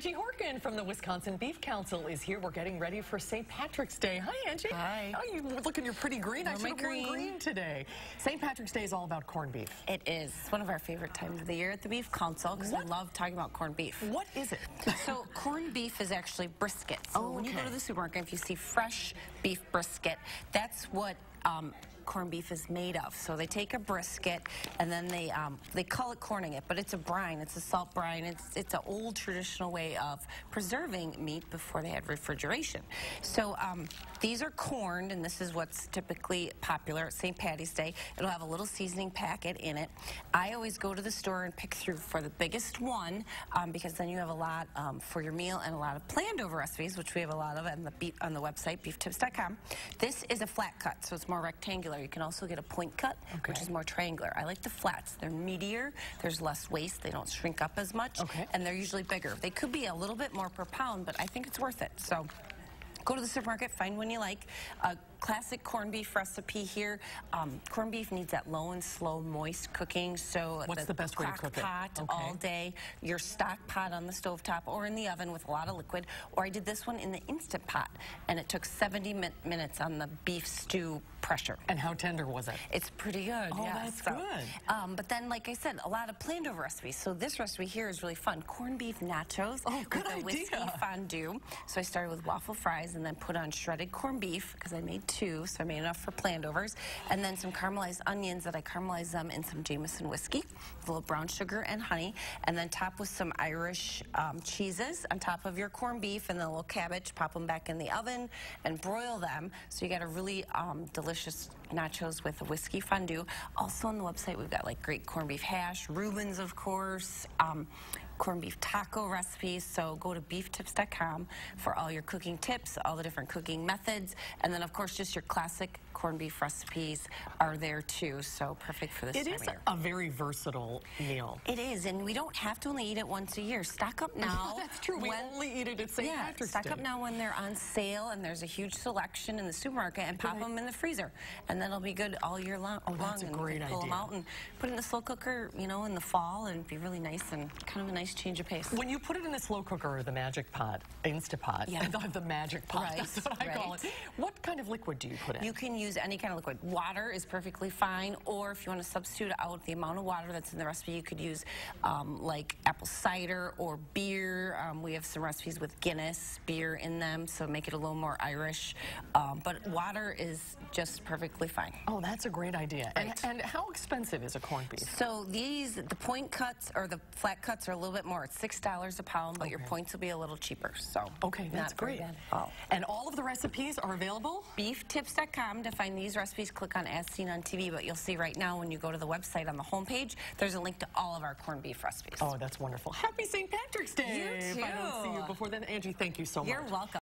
Angie Horkan from the Wisconsin Beef Council is here. We're getting ready for St. Patrick's Day. Hi, Angie. Hi. Oh, you look in your pretty green. I should have worn green today. St. Patrick's Day is all about corned beef. It is. It's one of our favorite times of the year at the Beef Council because we love talking about corned beef. What is it? So corned beef is actually brisket. So when you go to the supermarket, if you see fresh beef brisket, that's what corned beef is made of. So they take a brisket and then they call it corning it, but it's a brine. It's a salt brine. It's an old traditional way of preserving meat before they had refrigeration. So these are corned, and this is what's typically popular at St. Patty's Day. It'll have a little seasoning packet in it. I always go to the store and pick through for the biggest one because then you have a lot for your meal and a lot of planned over recipes, which we have a lot of on the website, beeftips.com. This is a flat cut, so it's more rectangular. You can also get a point cut, which is more triangular. I like the flats. They're meatier. There's less waste. They don't shrink up as much, and they're usually bigger. They could be a little bit more per pound, but I think it's worth it. So go to the supermarket, find one you like. A classic corned beef recipe here. Corned beef needs that low and slow moist cooking. So what's the best way to cook it? Pot all day. Your stock pot on the stovetop or in the oven with a lot of liquid. Or I did this one in the Instant Pot, and it took 70 minutes on the beef stew pressure. And how tender was it? It's pretty good. Oh, that's good. But then, like I said, a lot of planned over recipes. So this recipe here is really fun. Corned beef nachos with a whiskey fondue. So I started with waffle fries and then put on shredded corned beef because I made two, so I made enough for planned overs. And then some caramelized onions that I caramelized them in some Jameson whiskey with a little brown sugar and honey. And then top with some Irish cheeses on top of your corned beef and then a little cabbage. Pop them back in the oven and broil them. So you got a really delicious nachos with a whiskey fondue. Also on the website, we've got like great corned beef hash, Reubens, of course, corned beef taco recipes. So go to beeftips.com for all your cooking tips, all the different cooking methods, and then of course just your classic corned beef recipes are there too. So perfect for this time of year. It is a very versatile meal. It is, and we don't have to only eat it once a year. Stock up now. That's true. We only eat it at St. Patrick's Day. Stock up now when they're on sale and there's a huge selection in the supermarket, and pop them in the freezer, and then it'll be good all year long. Oh, that's a great idea. Pull them out and put it in the slow cooker, you know, in the fall, and be really nice and kind of a nice change of pace. When you put it in the slow cooker or the Magic Pot, Instapot, the Magic Pot, that's what I call it. What kind of liquid do you put in? You can use any kind of liquid. Water is perfectly fine, or if you want to substitute out the amount of water that's in the recipe, you could use like apple cider or beer. We have some recipes with Guinness beer in them, so make it a little more Irish. But water is just perfectly fine. Oh, that's a great idea. And how expensive is a corned beef? So the point cuts or the flat cuts are a little bit more. It's $6 a pound, but your points will be a little cheaper. So that's great. And all of the recipes are available? Beeftips.com to find these recipes. Click on As Seen on TV, but you'll see right now when you go to the website on the homepage, there's a link to all of our corned beef recipes. Oh, that's wonderful. Happy St. Patrick's Day. You too. If I don't see you before then. Angie, thank you so much. You're welcome.